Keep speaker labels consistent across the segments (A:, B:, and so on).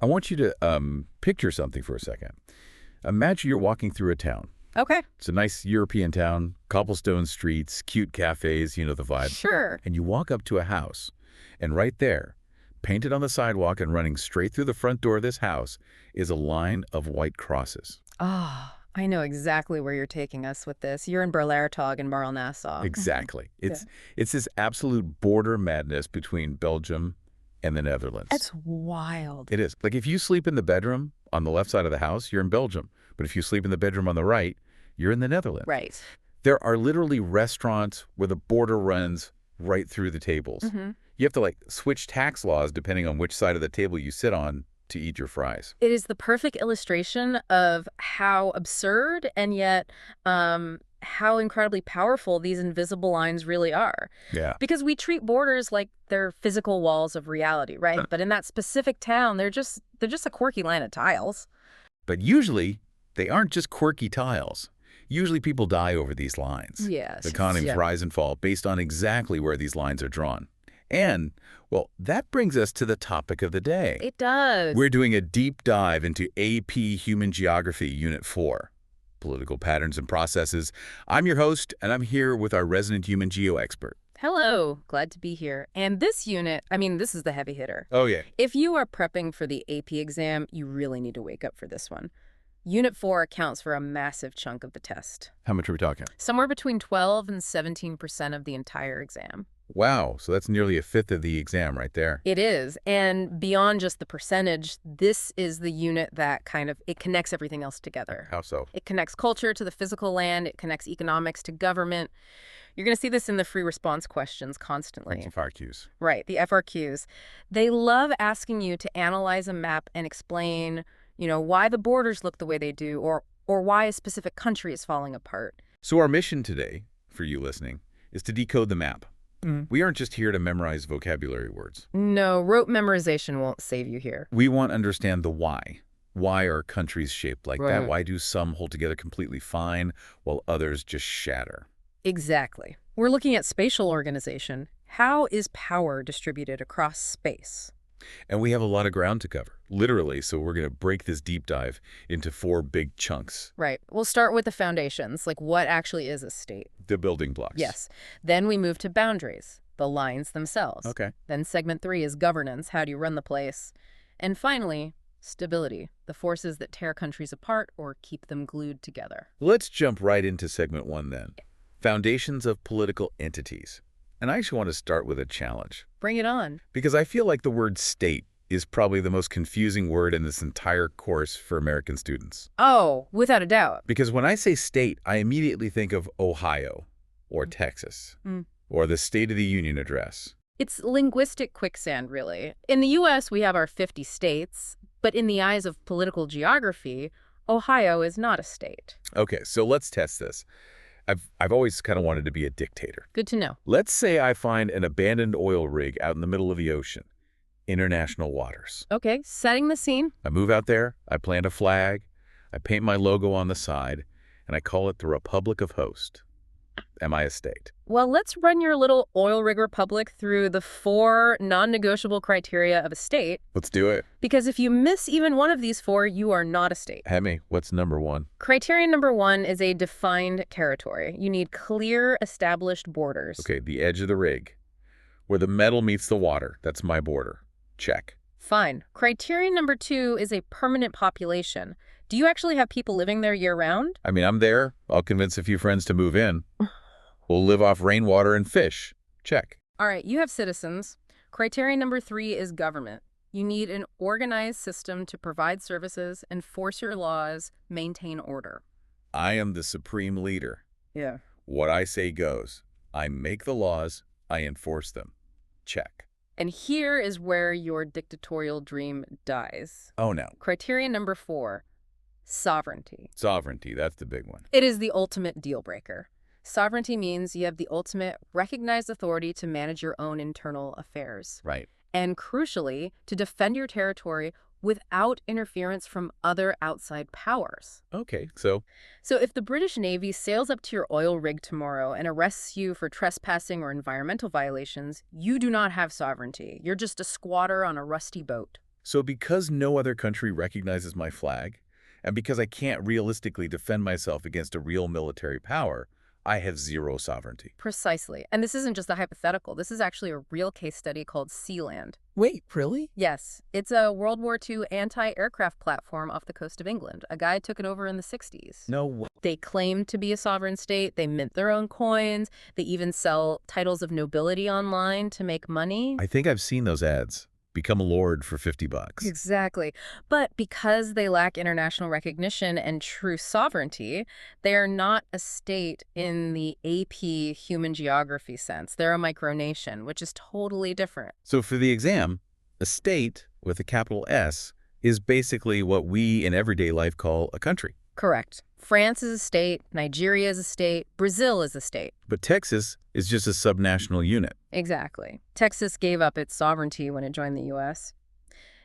A: I want you to picture something for a second. Imagine you're walking through a town.
B: Okay.
A: It's a nice European town, cobblestone streets, cute cafes, you know the vibe.
B: Sure.
A: And you walk up to a house, and right there, painted on the sidewalk and running straight through the front door of this house, is a line of white crosses.
B: Ah, I know exactly where you're taking us with this. You're in Berlertog in Marl Nassau.
A: Exactly. It's this absolute border madness between Belgium and the Netherlands.
B: That's wild.
A: It is. Like if you sleep in the bedroom on the left side of the house, you're in Belgium. But if you sleep in the bedroom on the right, you're in the Netherlands.
B: Right.
A: There are literally restaurants where the border runs right through the tables. You have to like switch tax laws depending on which side of the table you sit on to eat your fries.
B: It is the perfect illustration of how absurd and yet how incredibly powerful these invisible lines really are.
A: Yeah.
B: Because we treat borders like they're physical walls of reality, right? But in that specific town, they're just a quirky line of tiles.
A: But usually, they aren't just quirky tiles. Usually people die over these lines.
B: Yes.
A: The economies rise and fall based on exactly where these lines are drawn. And, well, that brings us to the topic of the day.
B: It does.
A: We're doing a deep dive into AP Human Geography Unit 4, Political Patterns and Processes. I'm your host, and I'm here with our resident human geo expert.
B: Hello. Glad to be here. And this unit, I mean, this is the heavy hitter.
A: Oh, yeah.
B: If you are prepping for the AP exam, you really need to wake up for this one. Unit 4 accounts for a massive chunk of the test.
A: How much are we talking?
B: Somewhere between 12 and 17% of the entire exam.
A: Wow, so that's nearly a fifth of the exam right there.
B: It is. And beyond just the percentage, this is the unit that it connects everything else together.
A: How so?
B: It connects culture to the physical land. It connects economics to government. You're going to see this in the free response questions constantly.
A: FRQs.
B: Right, the FRQs. They love asking you to analyze a map and explain, why the borders look the way they do or why a specific country is falling apart.
A: So our mission today, for you listening, is to decode the map. We aren't just here to memorize vocabulary words.
B: No, rote memorization won't save you here.
A: We want to understand the why. Why are countries shaped like that?
B: Right.
A: Why do some hold together completely fine while others just shatter?
B: Exactly. We're looking at spatial organization. How is power distributed across space?
A: And we have a lot of ground to cover, literally, so we're going to break this deep dive into 4 big chunks.
B: Right. We'll start with the foundations, like what actually is a state.
A: The building blocks.
B: Yes. Then we move to boundaries, the lines themselves.
A: Okay.
B: Then segment 3 is governance, how do you run the place? And finally, stability, the forces that tear countries apart or keep them glued together.
A: Let's jump right into segment 1 then. Foundations of political entities. And I actually want to start with a challenge.
B: Bring it on.
A: Because I feel like the word state is probably the most confusing word in this entire course for American students.
B: Oh, without a doubt.
A: Because when I say state, I immediately think of Ohio or Texas or the State of the Union address.
B: It's linguistic quicksand, really. In the U.S., we have our 50 states, but in the eyes of political geography, Ohio is not a state.
A: Okay, so let's test this. I've always kind of wanted to be a dictator.
B: Good to know.
A: Let's say I find an abandoned oil rig out in the middle of the ocean, international waters.
B: Okay, setting the scene.
A: I move out there, I plant a flag, I paint my logo on the side, and I call it the Republic of Host. Am I a state?
B: Well, let's run your little oil rig republic through the 4 non-negotiable criteria of a state.
A: Let's do it.
B: Because if you miss even one of these 4, you are not a state.
A: Hemi, what's number 1?
B: Criterion number 1 is a defined territory. You need clear, established borders.
A: Okay, the edge of the rig. Where the metal meets the water. That's my border. Check.
B: Fine. Criterion number 2 is a permanent population. Do you actually have people living there year-round?
A: I mean, I'm there. I'll convince a few friends to move in. We'll live off rainwater and fish. Check.
B: All right, you have citizens. Criterion number 3 is government. You need an organized system to provide services, enforce your laws, maintain order.
A: I am the supreme leader.
B: Yeah.
A: What I say goes. I make the laws. I enforce them. Check.
B: And here is where your dictatorial dream dies.
A: Oh, no.
B: Criterion number 4, sovereignty.
A: Sovereignty, that's the big one.
B: It is the ultimate deal breaker. Sovereignty means you have the ultimate recognized authority to manage your own internal affairs.
A: Right.
B: And crucially, to defend your territory without interference from other outside powers.
A: Okay, so
B: if the British Navy sails up to your oil rig tomorrow and arrests you for trespassing or environmental violations, you do not have sovereignty. You're just a squatter on a rusty boat.
A: So because no other country recognizes my flag, and because I can't realistically defend myself against a real military power, I have zero sovereignty.
B: Precisely. And this isn't just a hypothetical. This is actually a real case study called Sealand.
C: Wait, really?
B: Yes, it's a World War II anti-aircraft platform off the coast of England. A guy took it over in the 60s.
A: No way.
B: They claimed to be a sovereign state. They mint their own coins. They even sell titles of nobility online to make money.
A: I think I've seen those ads. Become a lord for $50.
B: Exactly. But because they lack international recognition and true sovereignty, they are not a state in the AP human geography sense. They're a micronation, which is totally different.
A: So for the exam, a state with a capital S is basically what we in everyday life call a country.
B: Correct. France is a state, Nigeria is a state, Brazil is a state.
A: But Texas is just a subnational unit.
B: Exactly. Texas gave up its sovereignty when it joined the U.S.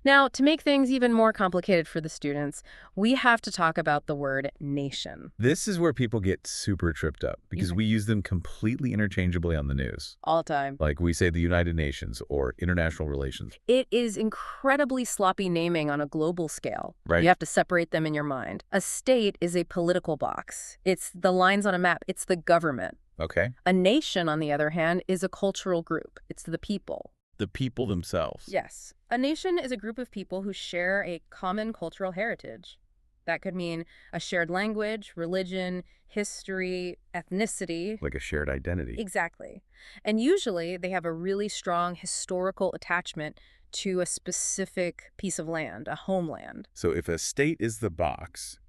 B: Now, to make things even more complicated for the students, we have to talk about the word nation.
A: This is where people get super tripped up because we use them completely interchangeably on the news.
B: All the time.
A: Like we say the United Nations or international relations.
B: It is incredibly sloppy naming on a global scale.
A: Right.
B: You have to separate them in your mind. A state is a political box. It's the lines on a map. It's the government.
A: Okay.
B: A nation, on the other hand, is a cultural group. It's the people.
A: The people themselves.
B: Yes. A nation is a group of people who share a common cultural heritage. That could mean a shared language, religion, history, ethnicity.
A: Like a shared identity.
B: Exactly. And usually they have a really strong historical attachment to a specific piece of land, a homeland.
A: So if a state is the box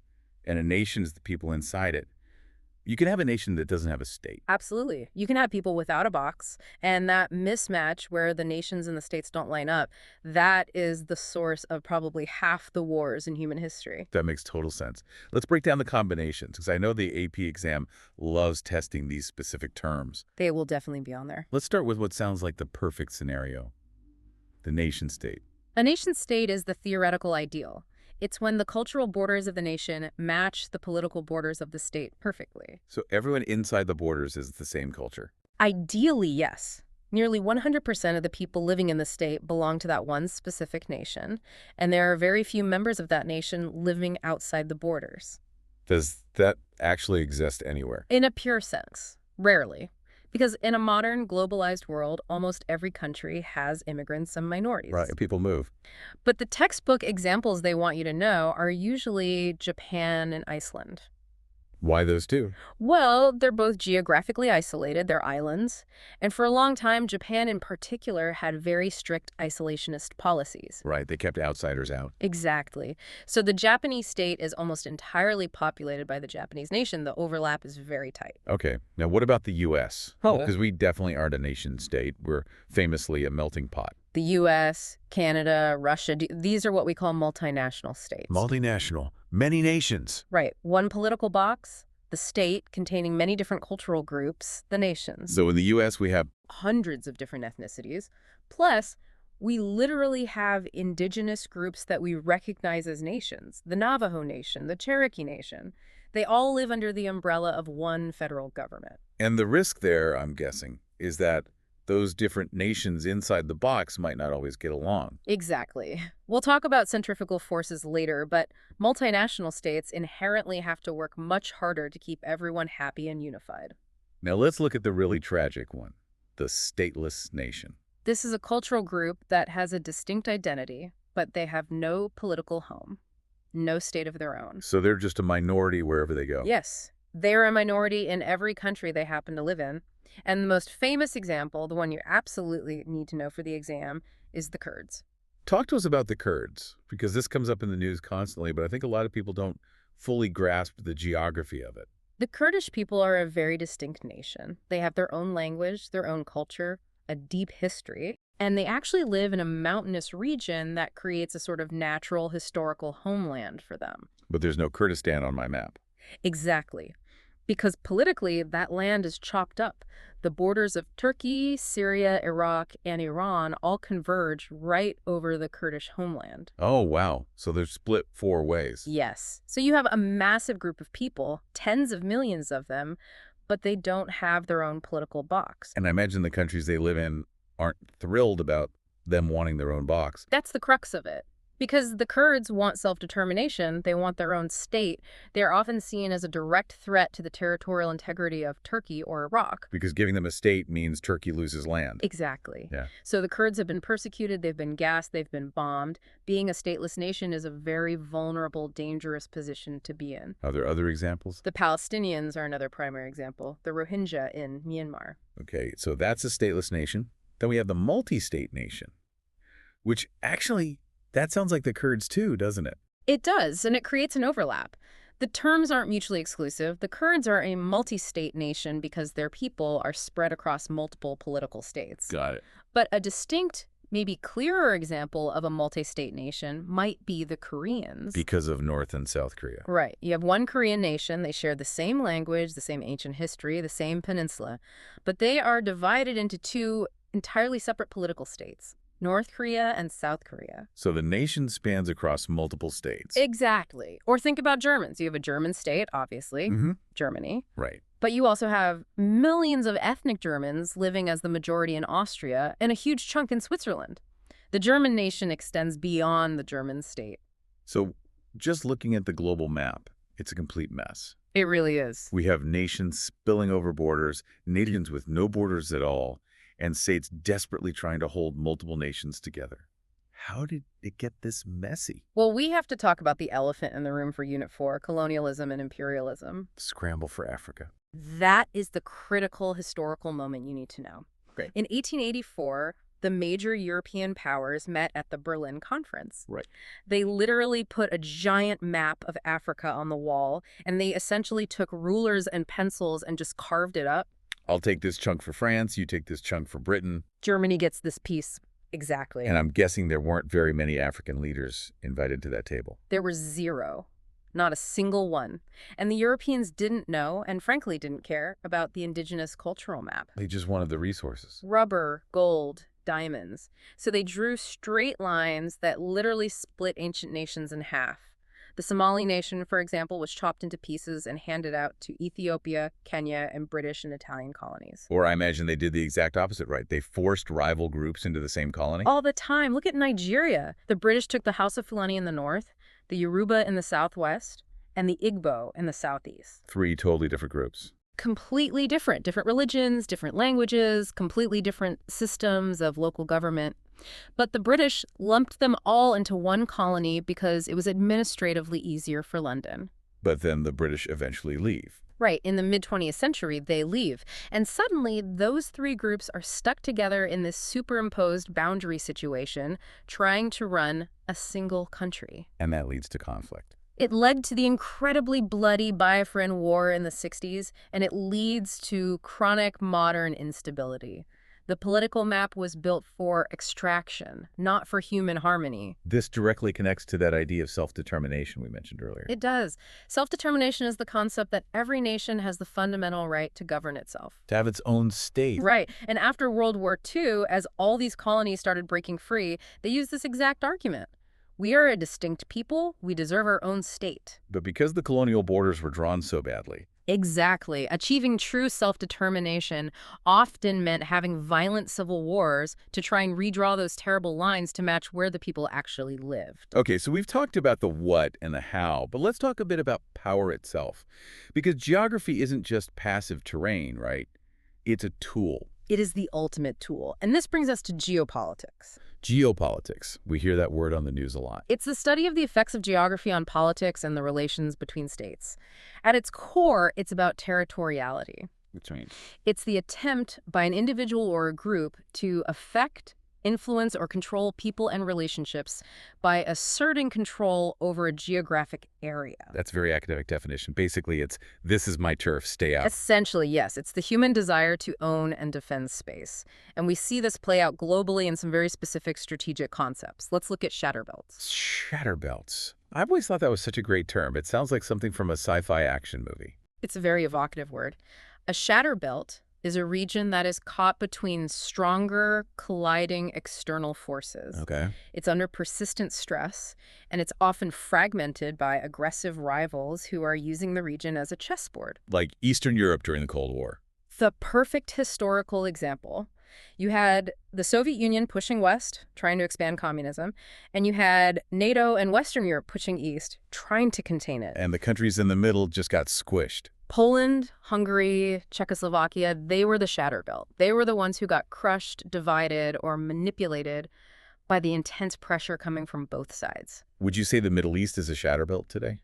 A: and a nation is the people inside it, you can have a nation that doesn't have a state.
B: Absolutely. You can have people without a box, and that mismatch where the nations and the states don't line up, that is the source of probably half the wars in human history.
A: That makes total sense. Let's break down the combinations, because I know the AP exam loves testing these specific terms.
B: They will definitely be on there.
A: Let's start with what sounds like the perfect scenario, the nation state.
B: A nation state is the theoretical ideal. It's when the cultural borders of the nation match the political borders of the state perfectly.
A: So everyone inside the borders is the same culture.
B: Ideally, yes. Nearly 100% of the people living in the state belong to that one specific nation, and there are very few members of that nation living outside the borders.
A: Does that actually exist anywhere?
B: In a pure sense, rarely. Because in a modern, globalized world, almost every country has immigrants and minorities.
A: Right, people move.
B: But the textbook examples they want you to know are usually Japan and Iceland.
A: Why those two?
B: Well, they're both geographically isolated, they're islands, and for a long time, Japan in particular had very strict isolationist policies.
A: Right, they kept outsiders out.
B: Exactly. So the Japanese state is almost entirely populated by the Japanese nation. The overlap is very tight.
A: Okay, now what about the U.S.?
C: Oh.
A: Because we definitely aren't a nation state. We're famously a melting pot.
B: The U.S., Canada, Russia, these are what we call multinational states.
A: Multinational, many nations.
B: Right. One political box, the state containing many different cultural groups, the nations.
A: So in the U.S. we have
B: Hundreds of different ethnicities. Plus, we literally have indigenous groups that we recognize as nations. The Navajo Nation, the Cherokee Nation. They all live under the umbrella of one federal government.
A: And the risk there, I'm guessing, is that those different nations inside the box might not always get along.
B: Exactly. We'll talk about centrifugal forces later, but multinational states inherently have to work much harder to keep everyone happy and unified.
A: Now let's look at the really tragic one, the stateless nation.
B: This is a cultural group that has a distinct identity, but they have no political home, no state of their own.
A: So they're just a minority wherever they go.
B: Yes, they're a minority in every country they happen to live in. And the most famous example, the one you absolutely need to know for the exam, is the Kurds.
A: Talk to us about the Kurds, because this comes up in the news constantly, but I think a lot of people don't fully grasp the geography of it.
B: The Kurdish people are a very distinct nation. They have their own language, their own culture, a deep history, and they actually live in a mountainous region that creates a sort of natural historical homeland for them.
A: But there's no Kurdistan on my map.
B: Exactly. Because politically, that land is chopped up. The borders of Turkey, Syria, Iraq, and Iran all converge right over the Kurdish homeland.
A: Oh, wow. So they're split 4 ways.
B: Yes. So you have a massive group of people, tens of millions of them, but they don't have their own political box.
A: And I imagine the countries they live in aren't thrilled about them wanting their own box.
B: That's the crux of it. Because the Kurds want self-determination, they want their own state. They are often seen as a direct threat to the territorial integrity of Turkey or Iraq.
A: Because giving them a state means Turkey loses land.
B: Exactly.
A: Yeah.
B: So the Kurds have been persecuted, they've been gassed, they've been bombed. Being a stateless nation is a very vulnerable, dangerous position to be in.
A: Are there other examples?
B: The Palestinians are another primary example, the Rohingya in Myanmar.
A: Okay, so that's a stateless nation. Then we have the multi-state nation, which actually, that sounds like the Kurds too, doesn't it?
B: It does, and it creates an overlap. The terms aren't mutually exclusive. The Kurds are a multi-state nation because their people are spread across multiple political states.
A: Got it.
B: But a distinct, maybe clearer example of a multi-state nation might be the Koreans.
A: Because of North and South Korea.
B: Right. You have one Korean nation. They share the same language, the same ancient history, the same peninsula. But they are divided into two entirely separate political states. North Korea and South Korea.
A: So the nation spans across multiple states.
B: Exactly. Or think about Germans. You have a German state, obviously, Germany.
A: Right.
B: But you also have millions of ethnic Germans living as the majority in Austria and a huge chunk in Switzerland. The German nation extends beyond the German state.
A: So just looking at the global map, it's a complete mess.
B: It really is.
A: We have nations spilling over borders, nations with no borders at all, and states desperately trying to hold multiple nations together. How did it get this messy?
B: Well, we have to talk about the elephant in the room for Unit 4, colonialism and imperialism.
A: Scramble for Africa.
B: That is the critical historical moment you need to know.
A: Great.
B: In 1884, the major European powers met at the Berlin Conference.
A: Right.
B: They literally put a giant map of Africa on the wall, and they essentially took rulers and pencils and just carved it up.
A: I'll take this chunk for France, you take this chunk for Britain.
B: Germany gets this piece. Exactly.
A: And I'm guessing there weren't very many African leaders invited to that table.
B: There were zero. Not a single one. And the Europeans didn't know, and frankly didn't care, about the indigenous cultural map.
A: They just wanted the resources.
B: Rubber, gold, diamonds. So they drew straight lines that literally split ancient nations in half. The Somali nation, for example, was chopped into pieces and handed out to Ethiopia, Kenya, and British and Italian colonies.
A: Or I imagine they did the exact opposite, right? They forced rival groups into the same colony?
B: All the time. Look at Nigeria. The British took the House of Fulani in the north, the Yoruba in the southwest, and the Igbo in the southeast.
A: 3 totally different groups.
B: Completely different. Different religions, different languages, completely different systems of local government. But the British lumped them all into one colony because it was administratively easier for London.
A: But then the British eventually leave.
B: Right. In the mid-20th century, they leave. And suddenly, those 3 groups are stuck together in this superimposed boundary situation, trying to run a single country.
A: And that leads to conflict.
B: It led to the incredibly bloody Biafran War in the 60s, and it leads to chronic modern instability. The political map was built for extraction, not for human harmony.
A: This directly connects to that idea of self-determination we mentioned earlier.
B: It does. Self-determination is the concept that every nation has the fundamental right to govern itself.
A: To have its own state.
B: Right. And after World War II, as all these colonies started breaking free, they used this exact argument. We are a distinct people. We deserve our own state.
A: But because the colonial borders were drawn so badly.
B: Exactly. Achieving true self-determination often meant having violent civil wars to try and redraw those terrible lines to match where the people actually lived.
A: Okay, so we've talked about the what and the how, but let's talk a bit about power itself. Because geography isn't just passive terrain, right? It's a tool.
B: It is the ultimate tool. And this brings us to geopolitics.
A: Geopolitics. We hear that word on the news a lot.
B: It's the study of the effects of geography on politics and the relations between states. At its core, it's about territoriality.
A: Which means?
B: It's the attempt by an individual or a group to affect, influence, or control people and relationships by asserting control over a geographic area.
A: That's a very academic definition. Basically, it's, this is my turf, stay out.
B: Essentially, yes. It's the human desire to own and defend space. And we see this play out globally in some very specific strategic concepts. Let's look at shatterbelts.
A: Shatterbelts. I've always thought that was such a great term. It sounds like something from a sci-fi action movie.
B: It's a very evocative word. A shatterbelt is a region that is caught between stronger, colliding external forces.
A: Okay.
B: It's under persistent stress, and it's often fragmented by aggressive rivals who are using the region as a chessboard.
A: Like Eastern Europe during the Cold War.
B: The perfect historical example. You had the Soviet Union pushing west, trying to expand communism, and you had NATO and Western Europe pushing east, trying to contain it.
A: And the countries in the middle just got squished.
B: Poland, Hungary, Czechoslovakia, they were the shatter belt. They were the ones who got crushed, divided, or manipulated by the intense pressure coming from both sides.
A: Would you say the Middle East is a shatter belt today?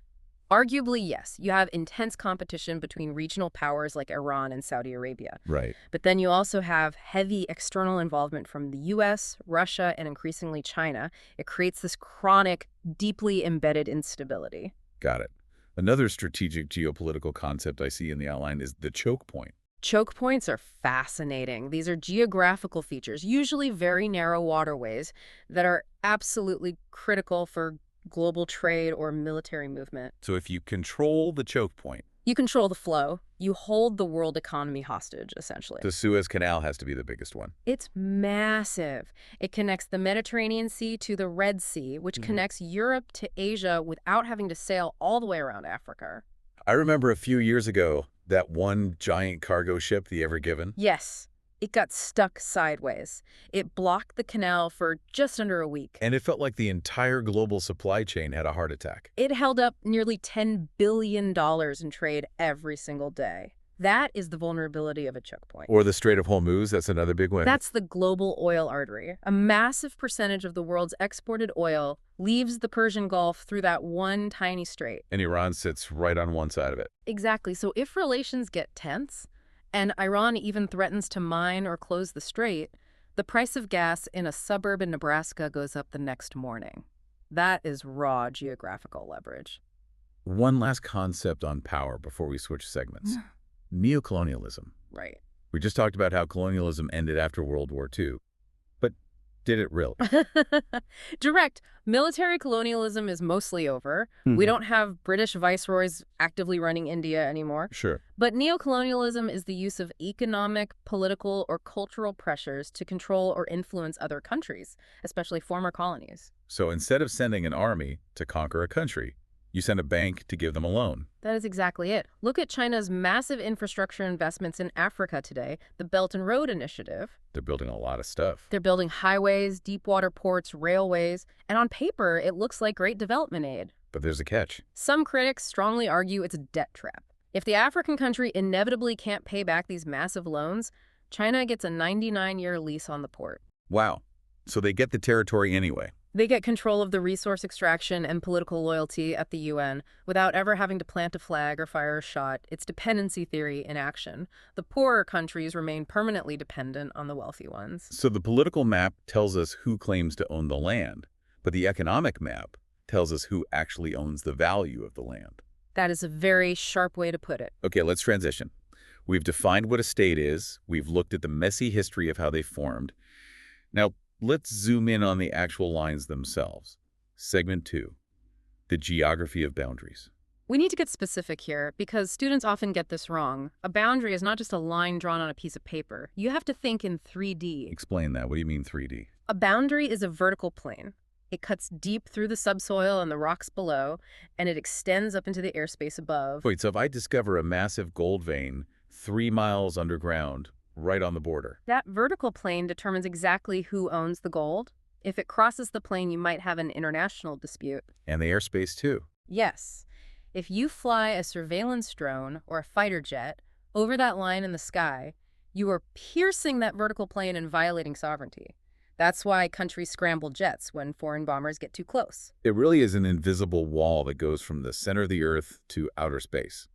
B: Arguably, yes. You have intense competition between regional powers like Iran and Saudi Arabia.
A: Right.
B: But then you also have heavy external involvement from the US, Russia, and increasingly China. It creates this chronic, deeply embedded instability.
A: Got it. Another strategic geopolitical concept I see in the outline is the choke point.
B: Choke points are fascinating. These are geographical features, usually very narrow waterways, that are absolutely critical for global trade or military movement.
A: So if you control the choke point,
B: You control the flow. You hold the world economy hostage, essentially.
A: the Suez Canal has to be the biggest one.
B: It's massive. It connects the Mediterranean Sea to the Red Sea, which connects Europe to Asia without having to sail all the way around Africa.
A: I remember a few years ago, that one giant cargo ship, the Ever Given.
B: Yes, it got stuck sideways. It blocked the canal for just under a week.
A: And it felt like the entire global supply chain had a heart attack.
B: It held up nearly $10 billion in trade every single day. That is the vulnerability of a choke point.
A: Or the Strait of Hormuz, that's another big one.
B: That's the global oil artery. A massive percentage of the world's exported oil leaves the Persian Gulf through that one tiny strait.
A: And Iran sits right on one side of it.
B: Exactly. So if relations get tense, and Iran even threatens to mine or close the strait, the price of gas in a suburb in Nebraska goes up the next morning. That is raw geographical leverage.
A: One last concept on power before we switch segments. Neocolonialism.
B: Right.
A: We just talked about how colonialism ended after World War II. But did it really?
B: Direct. Military colonialism is mostly over. We don't have British viceroys actively running India anymore.
A: Sure.
B: But neocolonialism is the use of economic, political, or cultural pressures to control or influence other countries, especially former colonies.
A: So instead of sending an army to conquer a country, you send a bank to give them a loan.
B: That is exactly it. Look at China's massive infrastructure investments in Africa today, the Belt and Road Initiative.
A: They're building a lot of stuff.
B: They're building highways, deep water ports, railways, and on paper, it looks like great development aid.
A: But there's a catch.
B: Some critics strongly argue it's a debt trap. If the African country inevitably can't pay back these massive loans, China gets a 99-year lease on the port.
A: Wow. So they get the territory anyway.
B: They get control of the resource extraction and political loyalty at the UN without ever having to plant a flag or fire a shot. It's dependency theory in action. The poorer countries remain permanently dependent on the wealthy ones.
A: So the political map tells us who claims to own the land, but the economic map tells us who actually owns the value of the land.
B: That is a very sharp way to put it.
A: Okay, let's transition. We've defined what a state is. We've looked at the messy history of how they formed. Now, let's zoom in on the actual lines themselves. Segment 2, the geography of boundaries.
B: We need to get specific here because students often get this wrong. A boundary is not just a line drawn on a piece of paper. You have to think in 3D.
A: Explain that. What do you mean 3D?
B: A boundary is a vertical plane. It cuts deep through the subsoil and the rocks below, and it extends up into the airspace above.
A: Wait, so if I discover a massive gold vein 3 miles underground, right on the border.
B: That vertical plane determines exactly who owns the gold. If it crosses the plane, you might have an international dispute.
A: And the airspace, too.
B: Yes. If you fly a surveillance drone or a fighter jet over that line in the sky, you are piercing that vertical plane and violating sovereignty. That's why countries scramble jets when foreign bombers get too close.
A: It really is an invisible wall that goes from the center of the Earth to outer space.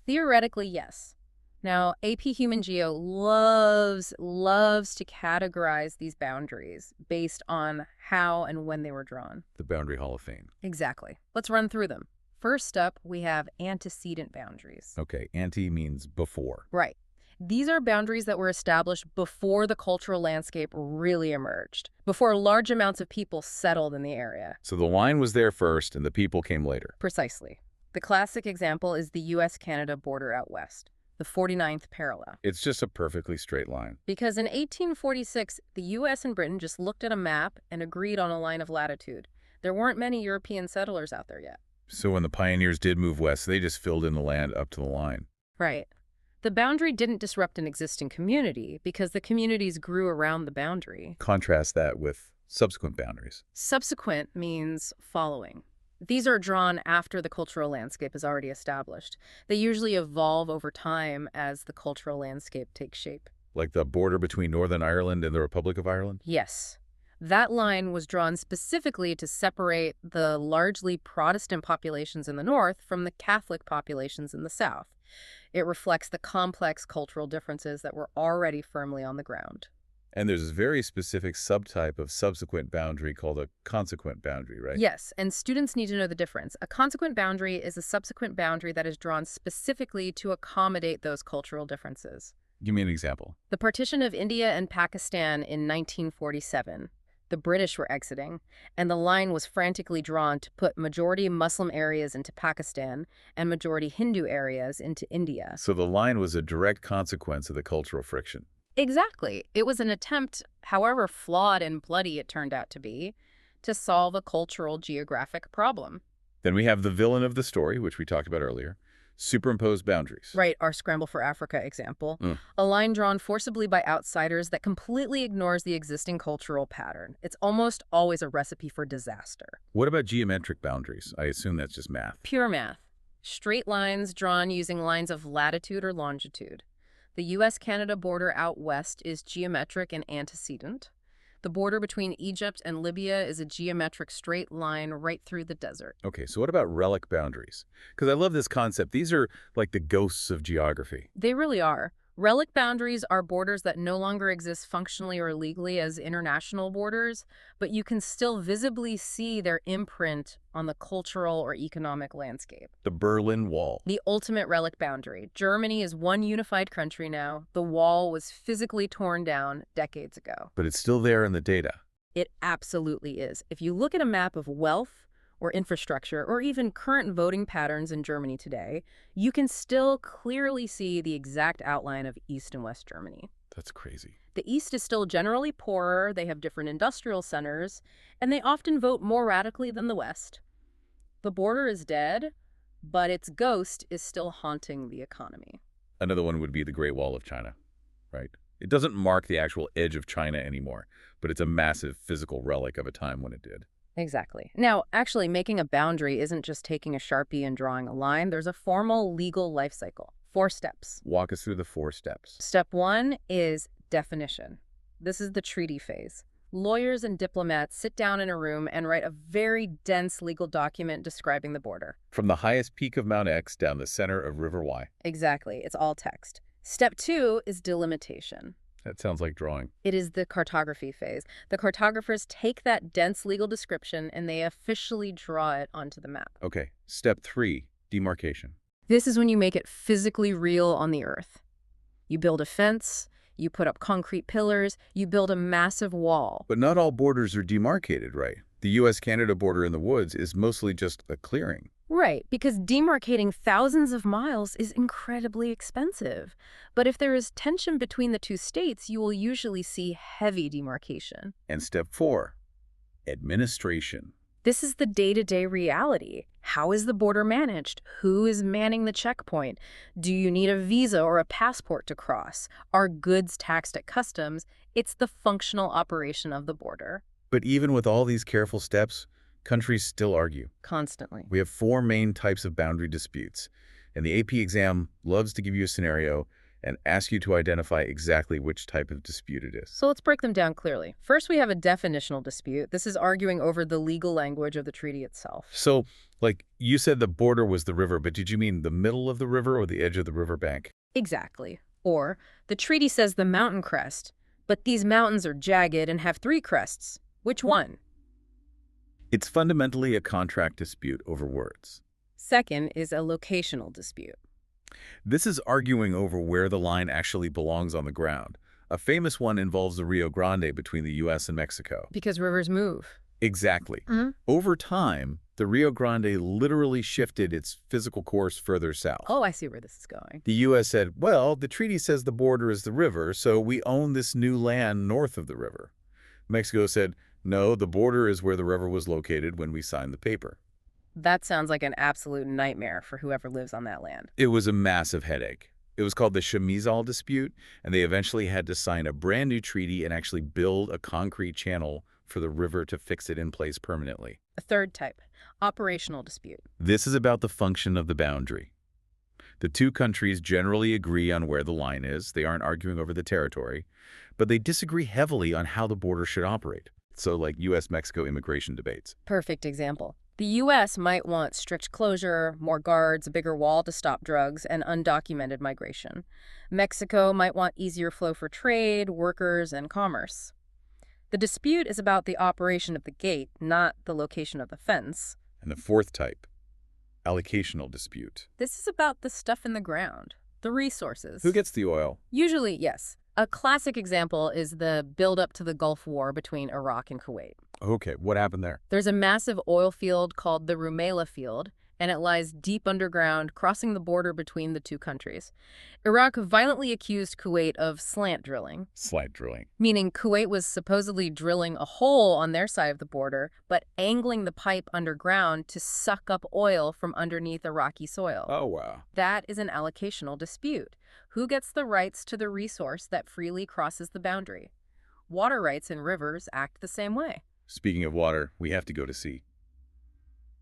B: Theoretically, yes. Now, AP Human Geo loves to categorize these boundaries based on how and when they were drawn.
A: The Boundary Hall of Fame.
B: Exactly. Let's run through them. First up, we have antecedent boundaries.
A: Okay, ante means before.
B: Right. These are boundaries that were established before the cultural landscape really emerged, before large amounts of people settled in the area.
A: So the line was there first and the people came later.
B: Precisely. The classic example is the U.S.-Canada border out west, the 49th parallel.
A: It's just a perfectly straight line.
B: Because in 1846, the U.S. and Britain just looked at a map and agreed on a line of latitude. There weren't many European settlers out there yet.
A: So when the pioneers did move west, they just filled in the land up to the line.
B: Right. The boundary didn't disrupt an existing community because the communities grew around the boundary.
A: Contrast that with subsequent boundaries.
B: Subsequent means following. These are drawn after the cultural landscape is already established. They usually evolve over time as the cultural landscape takes shape.
A: Like the border between Northern Ireland and the Republic of Ireland?
B: Yes. That line was drawn specifically to separate the largely Protestant populations in the north from the Catholic populations in the south. It reflects the complex cultural differences that were already firmly on the ground.
A: And there's a very specific subtype of subsequent boundary called a consequent boundary, right?
B: Yes, and students need to know the difference. A consequent boundary is a subsequent boundary that is drawn specifically to accommodate those cultural differences.
A: Give me an example.
B: The partition of India and Pakistan in 1947. The British were exiting, and the line was frantically drawn to put majority Muslim areas into Pakistan and majority Hindu areas into India.
A: So the line was a direct consequence of the cultural friction.
B: Exactly. It was an attempt, however flawed and bloody it turned out to be, to solve a cultural geographic problem.
A: Then we have the villain of the story, which we talked about earlier, superimposed boundaries.
B: Right, our Scramble for Africa example.
A: Mm.
B: A line drawn forcibly by outsiders that completely ignores the existing cultural pattern. It's almost always a recipe for disaster.
A: What about geometric boundaries? I assume that's just math.
B: Pure math. Straight lines drawn using lines of latitude or longitude. The U.S.-Canada border out west is geometric and antecedent. The border between Egypt and Libya is a geometric straight line right through the desert.
A: Okay, so what about relic boundaries? Because I love this concept. These are like the ghosts of geography.
B: They really are. Relic boundaries are borders that no longer exist functionally or legally as international borders, but you can still visibly see their imprint on the cultural or economic landscape.
A: The Berlin Wall.
B: The ultimate relic boundary. Germany is one unified country now. The wall was physically torn down decades ago.
A: But it's still there in the data.
B: It absolutely is. If you look at a map of wealth, or infrastructure, or even current voting patterns in Germany today, you can still clearly see the exact outline of East and West Germany.
A: That's crazy.
B: The East is still generally poorer, they have different industrial centers, and they often vote more radically than the West. The border is dead, but its ghost is still haunting the economy.
A: Another one would be the Great Wall of China, right? It doesn't mark the actual edge of China anymore, but it's a massive physical relic of a time when it did.
B: Exactly. Now, actually, making a boundary isn't just taking a Sharpie and drawing a line. There's a formal legal life cycle. 4 steps.
A: Walk us through the 4 steps.
B: Step 1 is definition. This is the treaty phase. Lawyers and diplomats sit down in a room and write a very dense legal document describing the border.
A: From the highest peak of Mount X down the center of River Y.
B: Exactly. It's all text. Step 2 is delimitation.
A: That sounds like drawing.
B: It is the cartography phase. The cartographers take that dense legal description and they officially draw it onto the map.
A: Okay. Step 3, demarcation.
B: This is when you make it physically real on the earth. You build a fence, you put up concrete pillars, you build a massive wall.
A: But not all borders are demarcated, right? The U.S.-Canada border in the woods is mostly just a clearing.
B: Right, because demarcating thousands of miles is incredibly expensive. But if there is tension between the two states, you will usually see heavy demarcation.
A: And step 4, administration.
B: This is the day-to-day reality. How is the border managed? Who is manning the checkpoint? Do you need a visa or a passport to cross? Are goods taxed at customs? It's the functional operation of the border.
A: But even with all these careful steps, countries still argue.
B: Constantly.
A: We have 4 main types of boundary disputes, and the AP exam loves to give you a scenario and ask you to identify exactly which type of dispute it is.
B: So let's break them down clearly. First, we have a definitional dispute. This is arguing over the legal language of the treaty itself.
A: So, like, you said the border was the river, but did you mean the middle of the river or the edge of the riverbank?
B: Exactly. Or, the treaty says the mountain crest, but these mountains are jagged and have 3 crests. Which one?
A: It's fundamentally a contract dispute over words.
B: Second is a locational dispute.
A: This is arguing over where the line actually belongs on the ground. A famous one involves the Rio Grande between the U.S. and Mexico.
B: Because rivers move.
A: Exactly.
B: Mm-hmm.
A: Over time, the Rio Grande literally shifted its physical course further south.
B: Oh, I see where this is going.
A: The U.S. said, well, the treaty says the border is the river, so we own this new land north of the river. Mexico said, no, the border is where the river was located when we signed the paper.
B: That sounds like an absolute nightmare for whoever lives on that land.
A: It was a massive headache. It was called the Chamizal Dispute, and they eventually had to sign a brand new treaty and actually build a concrete channel for the river to fix it in place permanently.
B: A third type, operational dispute.
A: This is about the function of the boundary. The two countries generally agree on where the line is. They aren't arguing over the territory, but they disagree heavily on how the border should operate. So like U.S.-Mexico immigration debates.
B: Perfect example. The U.S. might want strict closure, more guards, a bigger wall to stop drugs, and undocumented migration. Mexico might want easier flow for trade, workers, and commerce. The dispute is about the operation of the gate, not the location of the fence.
A: And the fourth type, allocational dispute.
B: This is about the stuff in the ground, the resources.
A: Who gets the oil?
B: Usually, yes. A classic example is the build-up to the Gulf War between Iraq and Kuwait.
A: Okay, what happened there?
B: There's a massive oil field called the Rumaila Field, and it lies deep underground, crossing the border between the two countries. Iraq violently accused Kuwait of slant drilling.
A: Slant drilling.
B: Meaning Kuwait was supposedly drilling a hole on their side of the border, but angling the pipe underground to suck up oil from underneath Iraqi soil.
A: Oh, wow.
B: That is an allocational dispute. Who gets the rights to the resource that freely crosses the boundary? Water rights in rivers act the same way.
A: Speaking of water, we have to go to sea.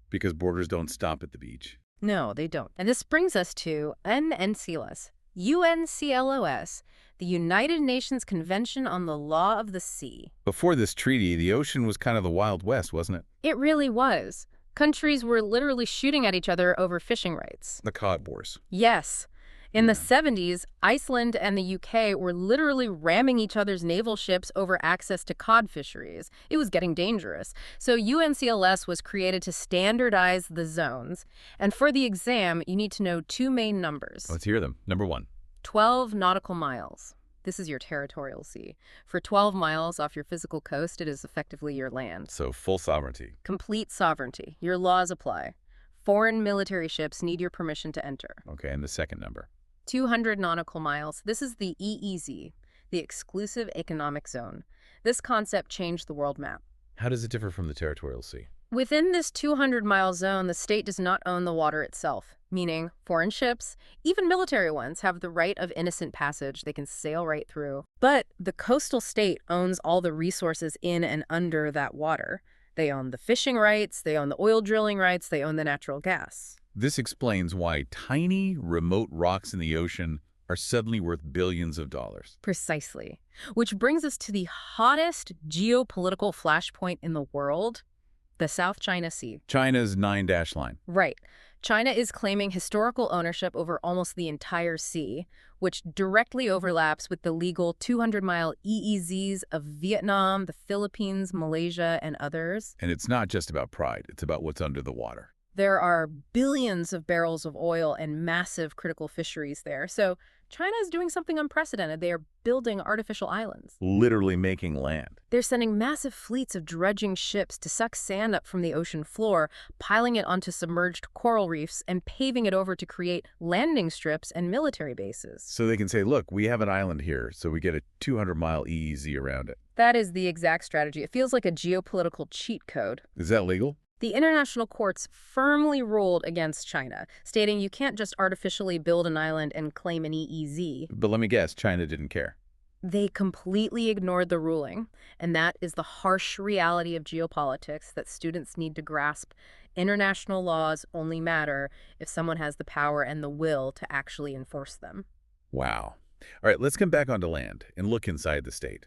A: Because borders don't stop at the beach.
B: No, they don't. And this brings us to UNCLOS, UNCLOS, the United Nations Convention on the Law of the Sea.
A: Before this treaty, the ocean was kind of the Wild West, wasn't it?
B: It really was. Countries were literally shooting at each other over fishing rights.
A: The cod wars.
B: Yes. In the 70s, Iceland and the UK were literally ramming each other's naval ships over access to cod fisheries. It was getting dangerous. So UNCLOS was created to standardize the zones. And for the exam, you need to know two main numbers.
A: Let's hear them. Number 1.
B: 12 nautical miles. This is your territorial sea. For 12 miles off your physical coast, it is effectively your land.
A: So full sovereignty.
B: Complete sovereignty. Your laws apply. Foreign military ships need your permission to enter.
A: Okay, and the second number?
B: 200 nautical miles. This is the EEZ, the Exclusive Economic Zone. This concept changed the world map.
A: How does it differ from the territorial sea?
B: Within this 200-mile zone, the state does not own the water itself, meaning foreign ships, even military ones, have the right of innocent passage. They can sail right through. But the coastal state owns all the resources in and under that water. They own the fishing rights, they own the oil drilling rights, they own the natural gas.
A: This explains why tiny, remote rocks in the ocean are suddenly worth billions of dollars.
B: Precisely. Which brings us to the hottest geopolitical flashpoint in the world, the South China Sea.
A: China's 9-dash line.
B: Right. China is claiming historical ownership over almost the entire sea, which directly overlaps with the legal 200-mile EEZs of Vietnam, the Philippines, Malaysia, and others.
A: And it's not just about pride. It's about what's under the water.
B: There are billions of barrels of oil and massive critical fisheries there. So China is doing something unprecedented. They are building artificial islands.
A: Literally making land.
B: They're sending massive fleets of dredging ships to suck sand up from the ocean floor, piling it onto submerged coral reefs, and paving it over to create landing strips and military bases.
A: So they can say, look, we have an island here, so we get a 200-mile EEZ around it.
B: That is the exact strategy. It feels like a geopolitical cheat code.
A: Is that legal?
B: The international courts firmly ruled against China, stating you can't just artificially build an island and claim an EEZ.
A: But let me guess, China didn't care.
B: They completely ignored the ruling, and that is the harsh reality of geopolitics that students need to grasp. International laws only matter if someone has the power and the will to actually enforce them.
A: Wow. All right, let's come back onto land and look inside the state.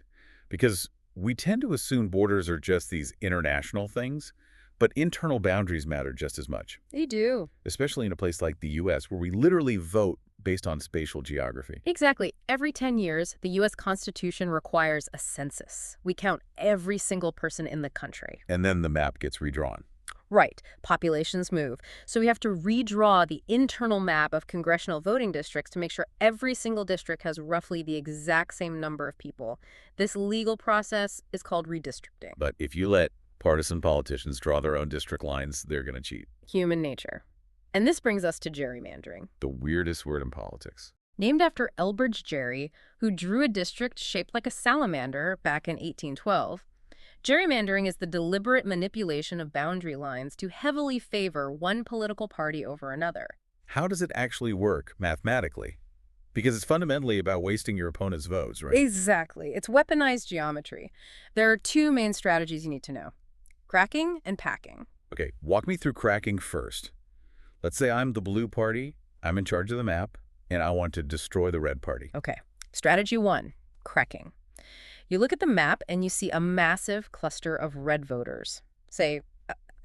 A: Because we tend to assume borders are just these international things, but internal boundaries matter just as much.
B: They do.
A: Especially in a place like the U.S., where we literally vote based on spatial geography.
B: Exactly. Every 10 years, the U.S. Constitution requires a census. We count every single person in the country.
A: And then the map gets redrawn.
B: Right. Populations move. So we have to redraw the internal map of congressional voting districts to make sure every single district has roughly the exact same number of people. This legal process is called redistricting.
A: But if you let partisan politicians draw their own district lines, they're going to cheat.
B: Human nature. And this brings us to gerrymandering.
A: The weirdest word in politics.
B: Named after Elbridge Gerry, who drew a district shaped like a salamander back in 1812, gerrymandering is the deliberate manipulation of boundary lines to heavily favor one political party over another.
A: How does it actually work mathematically? Because it's fundamentally about wasting your opponent's votes, right?
B: Exactly. It's weaponized geometry. There are two main strategies you need to know: cracking and packing.
A: Okay, walk me through cracking first. Let's say I'm the blue party, I'm in charge of the map, and I want to destroy the red party.
B: Okay. Strategy 1, cracking. You look at the map and you see a massive cluster of red voters, say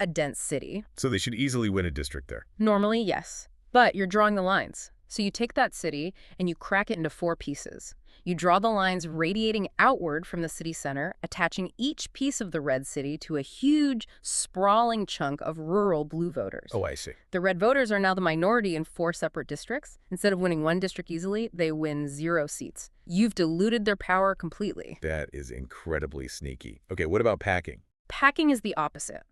B: a dense city.
A: So they should easily win a district there.
B: Normally, yes, but you're drawing the lines. So you take that city and you crack it into 4 pieces. You draw the lines radiating outward from the city center, attaching each piece of the red city to a huge, sprawling chunk of rural blue voters.
A: Oh, I see.
B: The red voters are now the minority in 4 separate districts. Instead of winning 1 district easily, they win 0 seats. You've diluted their power completely.
A: That is incredibly sneaky. Okay, what about packing?
B: Packing is the opposite.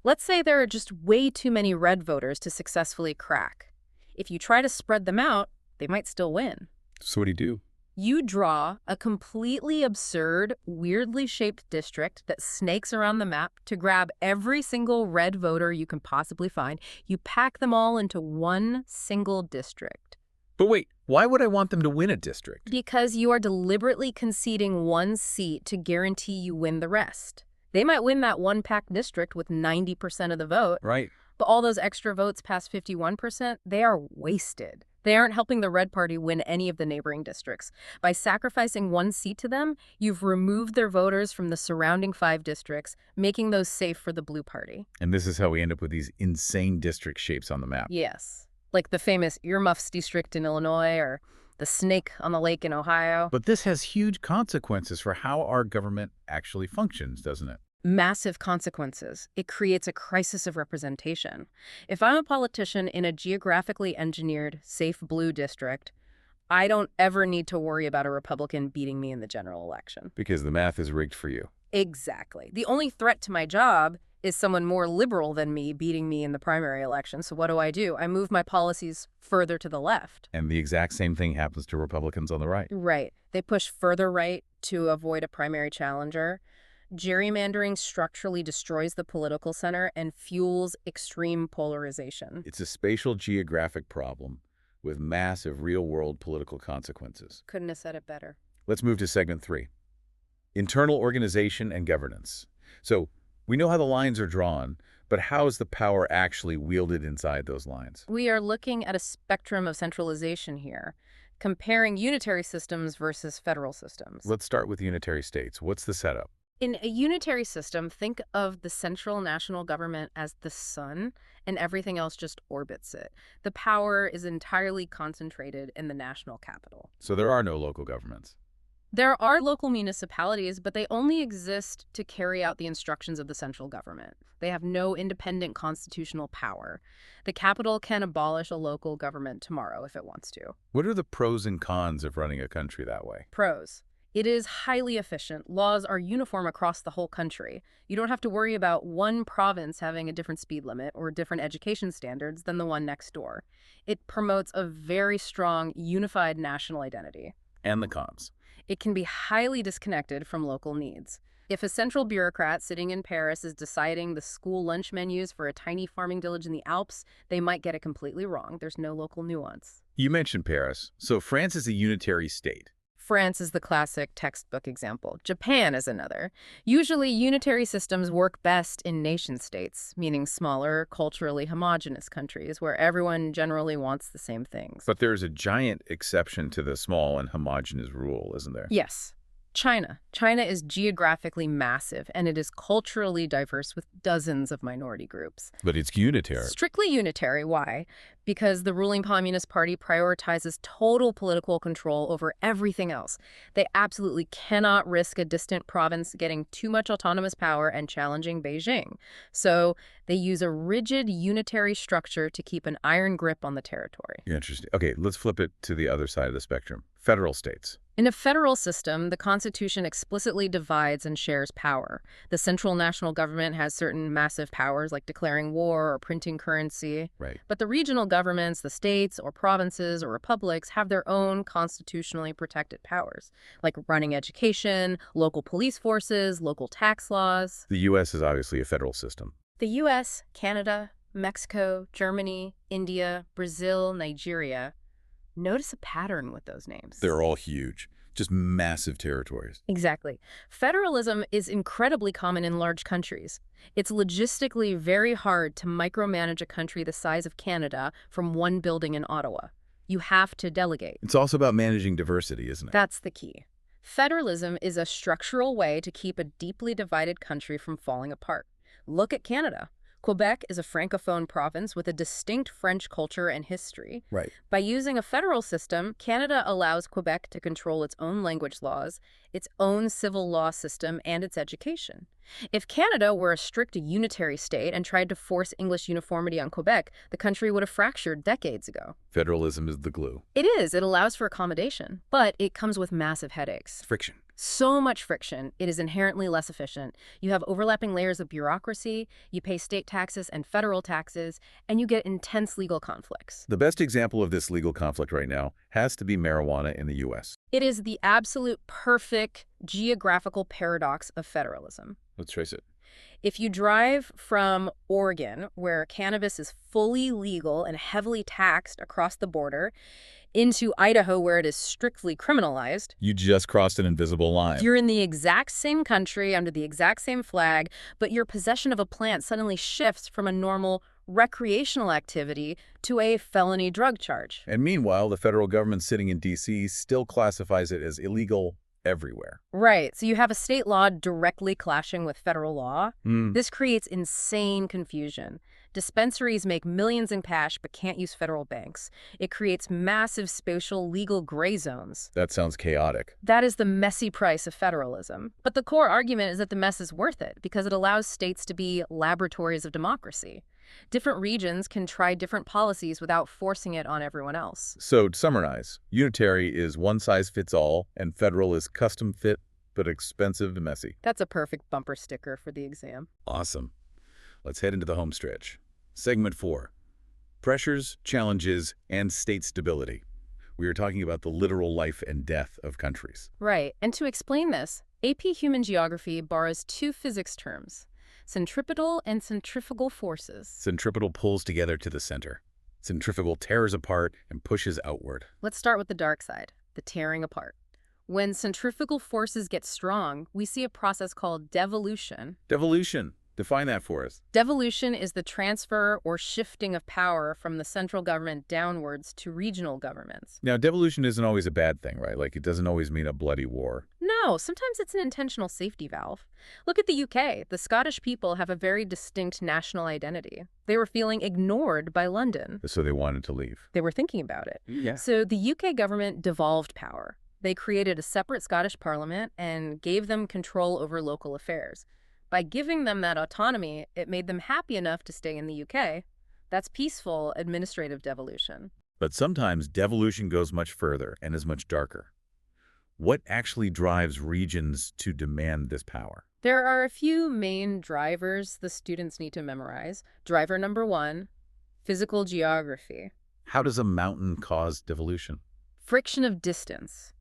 B: Let's say there are just way too many red voters to successfully crack. If you try to spread them out, they might still win.
A: So what do you do?
B: You draw a completely absurd, weirdly shaped district that snakes around the map to grab every single red voter you can possibly find. You pack them all into one single district.
A: But wait, why would I want them to win a district?
B: Because you are deliberately conceding 1 seat to guarantee you win the rest. They might win that one packed district with 90% of the vote,
A: Right.
B: but all those extra votes past 51%, they are wasted. They aren't helping the red party win any of the neighboring districts. By sacrificing 1 seat to them, you've removed their voters from the surrounding 5 districts, making those safe for the blue party.
A: And this is how we end up with these insane district shapes on the map.
B: Yes. Like the famous earmuffs district in Illinois or the snake on the lake in Ohio.
A: But this has huge consequences for how our government actually functions, doesn't it?
B: Massive consequences. It creates a crisis of representation. If I'm a politician in a geographically engineered, safe blue district, I don't ever need to worry about a Republican beating me in the general election.
A: Because the math is rigged for you.
B: Exactly. The only threat to my job is someone more liberal than me beating me in the primary election. So what do? I move my policies further to the left.
A: And the exact same thing happens to Republicans on the right.
B: Right. They push further right to avoid a primary challenger. Gerrymandering structurally destroys the political center and fuels extreme polarization.
A: It's a spatial geographic problem with massive real-world political consequences.
B: Couldn't have said it better.
A: Let's move to segment 3. Internal organization and governance. So we know how the lines are drawn, but how is the power actually wielded inside those lines?
B: We are looking at a spectrum of centralization here, comparing unitary systems versus federal systems.
A: Let's start with unitary states. What's the setup?
B: In a unitary system, think of the central national government as the sun, and everything else just orbits it. The power is entirely concentrated in the national capital.
A: So there are no local governments.
B: There are local municipalities, but they only exist to carry out the instructions of the central government. They have no independent constitutional power. The capital can abolish a local government tomorrow if it wants to.
A: What are the pros and cons of running a country that way?
B: Pros. It is highly efficient. Laws are uniform across the whole country. You don't have to worry about one province having a different speed limit or different education standards than the one next door. It promotes a very strong, unified national identity.
A: And the cons.
B: It can be highly disconnected from local needs. If a central bureaucrat sitting in Paris is deciding the school lunch menus for a tiny farming village in the Alps, they might get it completely wrong. There's no local nuance.
A: You mentioned Paris. So France is a unitary state.
B: France is the classic textbook example. Japan is another. Usually, unitary systems work best in nation-states, meaning smaller, culturally homogenous countries where everyone generally wants the same things.
A: But there's a giant exception to the small and homogeneous rule, isn't there?
B: Yes. China. China is geographically massive, and it is culturally diverse with dozens of minority groups.
A: But it's unitary.
B: Strictly unitary. Why? Because the ruling Communist Party prioritizes total political control over everything else. They absolutely cannot risk a distant province getting too much autonomous power and challenging Beijing. So they use a rigid unitary structure to keep an iron grip on the territory.
A: Interesting. Okay, let's flip it to the other side of the spectrum. Federal states.
B: In a federal system, the Constitution explicitly divides and shares power. The central national government has certain massive powers like declaring war or printing currency.
A: Right.
B: But the regional governments, the states or provinces or republics, have their own constitutionally protected powers, like running education, local police forces, local tax laws.
A: The U.S. is obviously a federal system.
B: The U.S., Canada, Mexico, Germany, India, Brazil, Nigeria, Notice a pattern with those names.
A: They're all huge, just massive territories.
B: Exactly. Federalism is incredibly common in large countries. It's logistically very hard to micromanage a country the size of Canada from one building in Ottawa. You have to delegate.
A: It's also about managing diversity, isn't it?
B: That's the key. Federalism is a structural way to keep a deeply divided country from falling apart. Look at Canada. Quebec is a francophone province with a distinct French culture and history.
A: Right.
B: By using a federal system, Canada allows Quebec to control its own language laws, its own civil law system, and its education. If Canada were a strict unitary state and tried to force English uniformity on Quebec, the country would have fractured decades ago.
A: Federalism is the glue.
B: It is. It allows for accommodation, but it comes with massive headaches.
A: Friction.
B: So much friction, it is inherently less efficient. You have overlapping layers of bureaucracy, you pay state taxes and federal taxes, and you get intense legal conflicts.
A: The best example of this legal conflict right now has to be marijuana in the U.S.
B: It is the absolute perfect geographical paradox of federalism.
A: Let's trace it.
B: If you drive from Oregon, where cannabis is fully legal and heavily taxed across the border, into Idaho, where it is strictly criminalized,
A: You just crossed an invisible line.
B: you're in the exact same country under the exact same flag, but your possession of a plant suddenly shifts from a normal recreational activity to a felony drug charge.
A: And meanwhile, the federal government sitting in D.C. still classifies it as illegal everywhere.
B: Right, so you have a state law directly clashing with federal law.
A: Hmm.
B: This creates insane confusion. Dispensaries make millions in cash but can't use federal banks. It creates massive spatial legal gray zones.
A: That sounds chaotic.
B: That is the messy price of federalism. But the core argument is that the mess is worth it because it allows states to be laboratories of democracy. Different regions can try different policies without forcing it on everyone else.
A: So, to summarize, unitary is one size fits all, and federal is custom fit but expensive and messy.
B: That's a perfect bumper sticker for the exam.
A: Awesome. Let's head into the home stretch. Segment 4. Pressures, challenges, and state stability. We are talking about the literal life and death of countries.
B: Right, and to explain this, AP Human Geography borrows two physics terms, centripetal and centrifugal forces.
A: Centripetal pulls together to the center. Centrifugal tears apart and pushes outward.
B: Let's start with the dark side, the tearing apart. When centrifugal forces get strong, we see a process called devolution.
A: Devolution. Define that for us.
B: Devolution is the transfer or shifting of power from the central government downwards to regional governments.
A: Now, devolution isn't always a bad thing, right? Like, it doesn't always mean a bloody war.
B: No, sometimes it's an intentional safety valve. Look at the UK. The Scottish people have a very distinct national identity. They were feeling ignored by London.
A: So they wanted to leave.
B: They were thinking about it.
A: Yeah.
B: So the UK government devolved power. They created a separate Scottish parliament and gave them control over local affairs. By giving them that autonomy, it made them happy enough to stay in the UK. That's peaceful administrative devolution.
A: But sometimes devolution goes much further and is much darker. What actually drives regions to demand this power?
B: There are a few main drivers the students need to memorize. Driver number 1, physical geography.
A: How does a mountain cause devolution?
B: Friction of distance.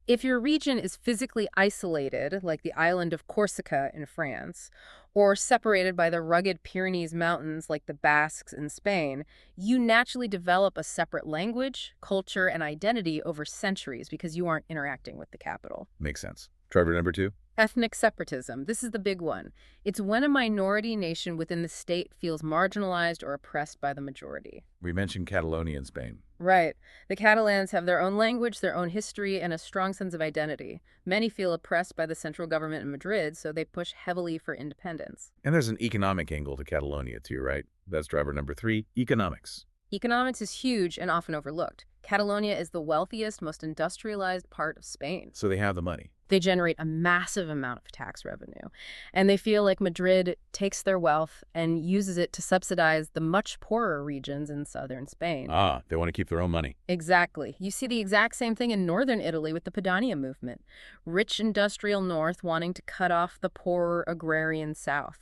B: If your region is physically isolated, like the island of Corsica in France, or separated by the rugged Pyrenees Mountains like the Basques in Spain, you naturally develop a separate language, culture, and identity over centuries because you aren't interacting with the capital.
A: Makes sense. Driver number 2?
B: Ethnic separatism. This is the big one. It's when a minority nation within the state feels marginalized or oppressed by the majority.
A: We mentioned Catalonia in Spain.
B: Right. The Catalans have their own language, their own history, and a strong sense of identity. Many feel oppressed by the central government in Madrid, so they push heavily for independence.
A: And there's an economic angle to Catalonia too, right? That's driver number 3, economics.
B: Economics is huge and often overlooked. Catalonia is the wealthiest, most industrialized part of Spain.
A: So they have the money.
B: They generate a massive amount of tax revenue, and they feel like Madrid takes their wealth and uses it to subsidize the much poorer regions in southern Spain.
A: They want to keep their own money.
B: Exactly. You see the exact same thing in northern Italy with the Padania movement. Rich industrial north wanting to cut off the poorer agrarian south.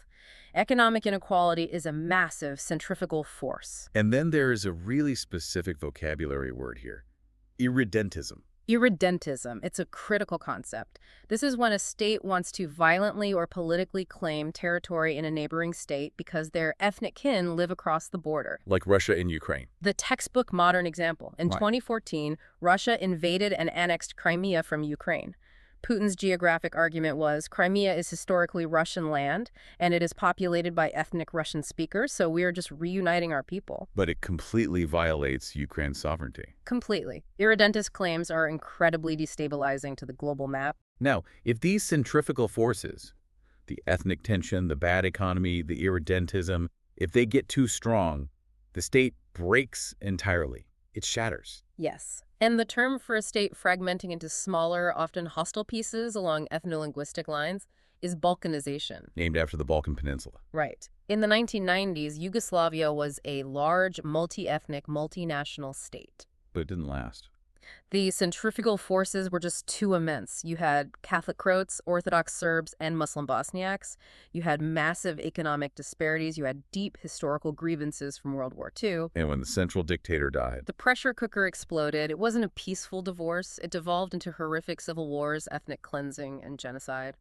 B: Economic inequality is a massive centrifugal force.
A: And then there is a really specific vocabulary word here. Irredentism.
B: Irredentism. It's a critical concept. This is when a state wants to violently or politically claim territory in a neighboring state because their ethnic kin live across the border.
A: Like Russia and Ukraine.
B: The textbook modern example. In
A: Right.
B: 2014, Russia invaded and annexed Crimea from Ukraine. Putin's geographic argument was Crimea is historically Russian land, and it is populated by ethnic Russian speakers, so we are just reuniting our people.
A: But it completely violates Ukraine's sovereignty.
B: Completely. Irredentist claims are incredibly destabilizing to the global map.
A: Now, if these centrifugal forces, the ethnic tension, the bad economy, the irredentism, if they get too strong, the state breaks entirely. It shatters.
B: Yes. And the term for a state fragmenting into smaller, often hostile pieces along ethno-linguistic lines is balkanization.
A: Named after the Balkan Peninsula.
B: Right. In the 1990s, Yugoslavia was a large, multi-ethnic, multinational state.
A: But it didn't last.
B: The centrifugal forces were just too immense. You had Catholic Croats, Orthodox Serbs, and Muslim Bosniaks. You had massive economic disparities. You had deep historical grievances from World War II.
A: And when the central dictator died,
B: The pressure cooker exploded. It wasn't a peaceful divorce. It devolved into horrific civil wars, ethnic cleansing, and genocide.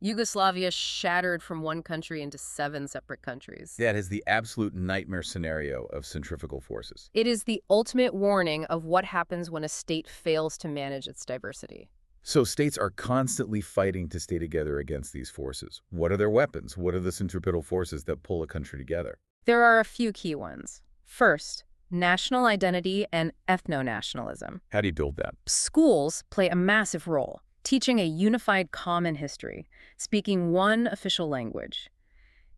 B: Yugoslavia shattered from one country into 7 separate countries.
A: that is the absolute nightmare scenario of centrifugal forces.
B: It is the ultimate warning of what happens when a state fails to manage its diversity.
A: So states are constantly fighting to stay together against these forces. What are their weapons? What are the centripetal forces that pull a country together?
B: There are a few key ones. First, national identity and ethno-nationalism.
A: How do you build that?
B: Schools play a massive role, teaching a unified common history, speaking one official language.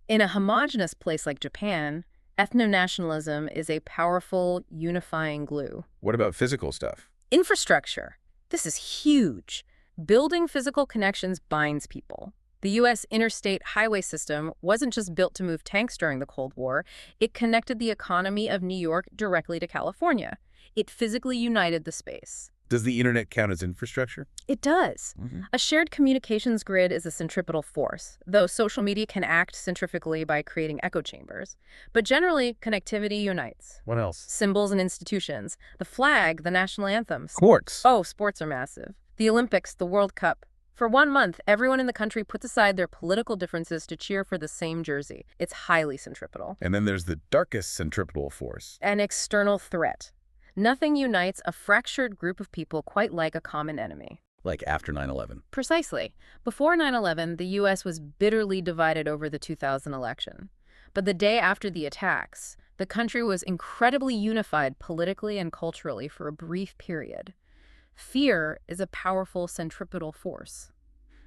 B: In a homogeneous place like Japan, ethno-nationalism is a powerful, unifying glue.
A: What about physical stuff?
B: Infrastructure. This is huge. Building physical connections binds people. The U.S. interstate highway system wasn't just built to move tanks during the Cold War. It connected the economy of New York directly to California. It physically united the space.
A: Does the internet count as infrastructure?
B: It does. A shared communications grid is a centripetal force, though social media can act centrifugally by creating echo chambers. But generally, connectivity unites.
A: What else?
B: Symbols and institutions. The flag, the national anthems.
A: Sports.
B: Oh, sports are massive. The Olympics, the World Cup. For 1 month, everyone in the country puts aside their political differences to cheer for the same jersey. It's highly centripetal.
A: And then there's the darkest centripetal force.
B: An external threat. Nothing unites a fractured group of people quite like a common enemy.
A: Like after 9/11.
B: Precisely. Before 9/11, the U.S. was bitterly divided over the 2000 election. But the day after the attacks, the country was incredibly unified politically and culturally for a brief period. Fear is a powerful centripetal force.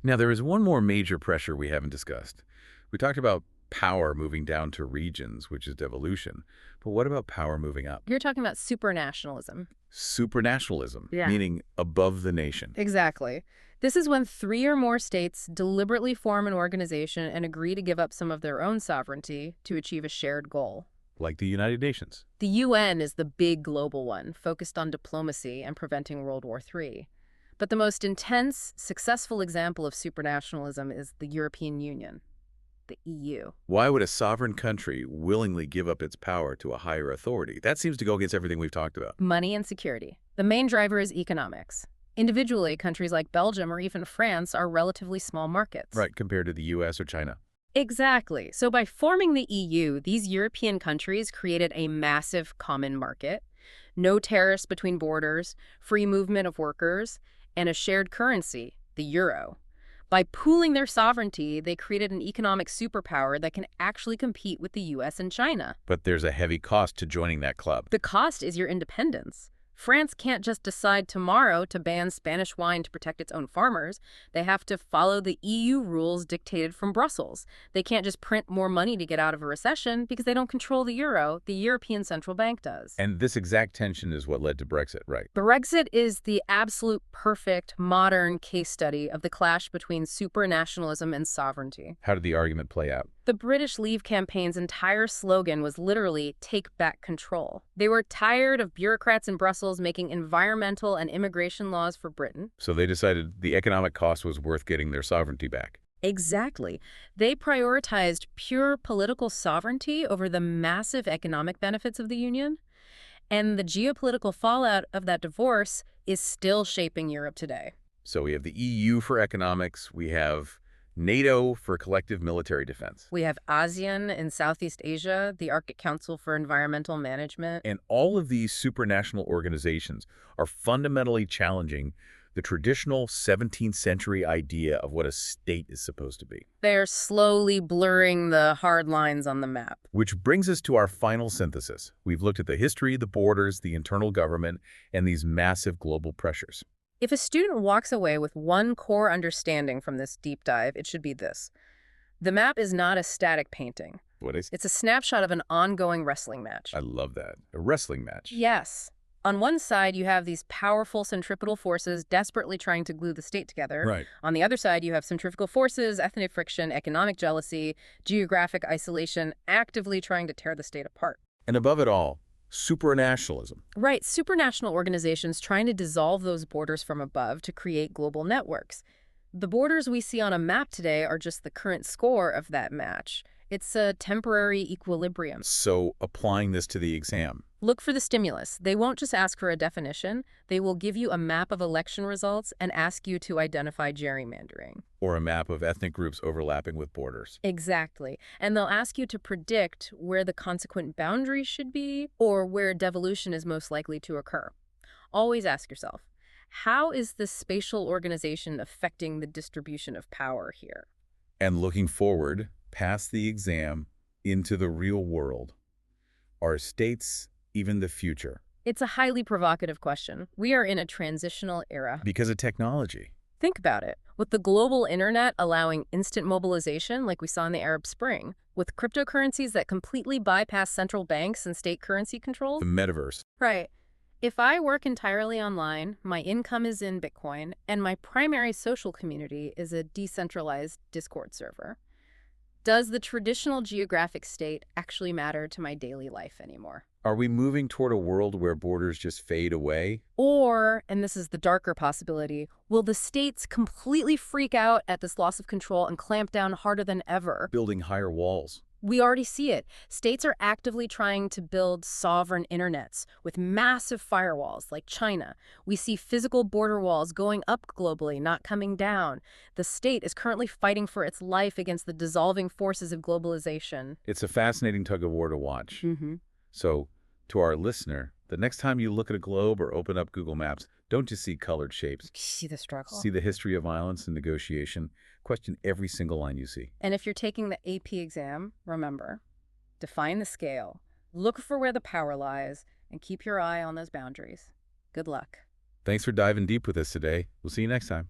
A: Now, there is one more major pressure we haven't discussed. We talked about power moving down to regions, which is devolution. But what about power moving up?
B: You're talking about supranationalism.
A: Supranationalism,
B: Yeah.
A: meaning above the nation.
B: Exactly. This is when 3 or more states deliberately form an organization and agree to give up some of their own sovereignty to achieve a shared goal.
A: Like the United Nations.
B: The UN is the big global one, focused on diplomacy and preventing World War III. But the most intense, successful example of supranationalism is the European Union, the EU.
A: Why would a sovereign country willingly give up its power to a higher authority? That seems to go against everything we've talked about.
B: Money and security. The main driver is economics. Individually, countries like Belgium or even France are relatively small markets.
A: Right, compared to the US or China.
B: Exactly. So by forming the EU, these European countries created a massive common market, no tariffs between borders, free movement of workers, and a shared currency, the euro. By pooling their sovereignty, they created an economic superpower that can actually compete with the US and China.
A: But there's a heavy cost to joining that club.
B: The cost is your independence. France can't just decide tomorrow to ban Spanish wine to protect its own farmers. They have to follow the EU rules dictated from Brussels. They can't just print more money to get out of a recession because they don't control the euro. The European Central Bank does.
A: And this exact tension is what led to Brexit, right?
B: Brexit is the absolute perfect modern case study of the clash between supranationalism and sovereignty.
A: How did the argument play out?
B: The British Leave campaign's entire slogan was literally take back control. They were tired of bureaucrats in Brussels making environmental and immigration laws for Britain.
A: So they decided the economic cost was worth getting their sovereignty back.
B: Exactly. They prioritized pure political sovereignty over the massive economic benefits of the Union. And the geopolitical fallout of that divorce is still shaping Europe today.
A: So we have the EU for economics, we have NATO for collective military defense.
B: We have ASEAN in Southeast Asia, the Arctic Council for Environmental Management.
A: And all of these supranational organizations are fundamentally challenging the traditional 17th century idea of what a state is supposed to be.
B: They're slowly blurring the hard lines on the map.
A: Which brings us to our final synthesis. We've looked at the history, the borders, the internal government, and these massive global pressures.
B: If a student walks away with one core understanding from this deep dive, it should be this. The map is not a static painting. It's a snapshot of an ongoing wrestling match.
A: I love that. A wrestling match.
B: Yes. On one side, you have these powerful centripetal forces desperately trying to glue the state together.
A: Right.
B: On the other side, you have centrifugal forces, ethnic friction, economic jealousy, geographic isolation, actively trying to tear the state apart.
A: And above it all, supranationalism.
B: Right, supranational organizations trying to dissolve those borders from above to create global networks. The borders we see on a map today are just the current score of that match. It's a temporary equilibrium.
A: So applying this to the exam.
B: Look for the stimulus. They won't just ask for a definition. They will give you a map of election results and ask you to identify gerrymandering.
A: Or a map of ethnic groups overlapping with borders.
B: Exactly. And they'll ask you to predict where the consequent boundaries should be or where devolution is most likely to occur. Always ask yourself, how is this spatial organization affecting the distribution of power here?
A: And looking forward, past the exam, into the real world. Are states even the future?
B: It's a highly provocative question. We are in a transitional era.
A: Because of technology.
B: Think about it. With the global internet allowing instant mobilization like we saw in the Arab Spring, with cryptocurrencies that completely bypass central banks and state currency controls.
A: The metaverse.
B: Right. If I work entirely online, my income is in Bitcoin, and my primary social community is a decentralized Discord server, does the traditional geographic state actually matter to my daily life anymore?
A: Are we moving toward a world where borders just fade away?
B: Or, and this is the darker possibility, will the states completely freak out at this loss of control and clamp down harder than ever?
A: Building higher walls.
B: We already see it. States are actively trying to build sovereign internets with massive firewalls like China. We see physical border walls going up globally, not coming down. The state is currently fighting for its life against the dissolving forces of globalization.
A: It's a fascinating tug of war to watch.
B: Mm-hmm.
A: So, to our listener, the next time you look at a globe or open up Google Maps, don't just see colored shapes.
B: See the struggle.
A: See the history of violence and negotiation. Question every single line you see.
B: And if you're taking the AP exam, remember, define the scale, look for where the power lies, and keep your eye on those boundaries. Good luck.
A: Thanks for diving deep with us today. We'll see you next time.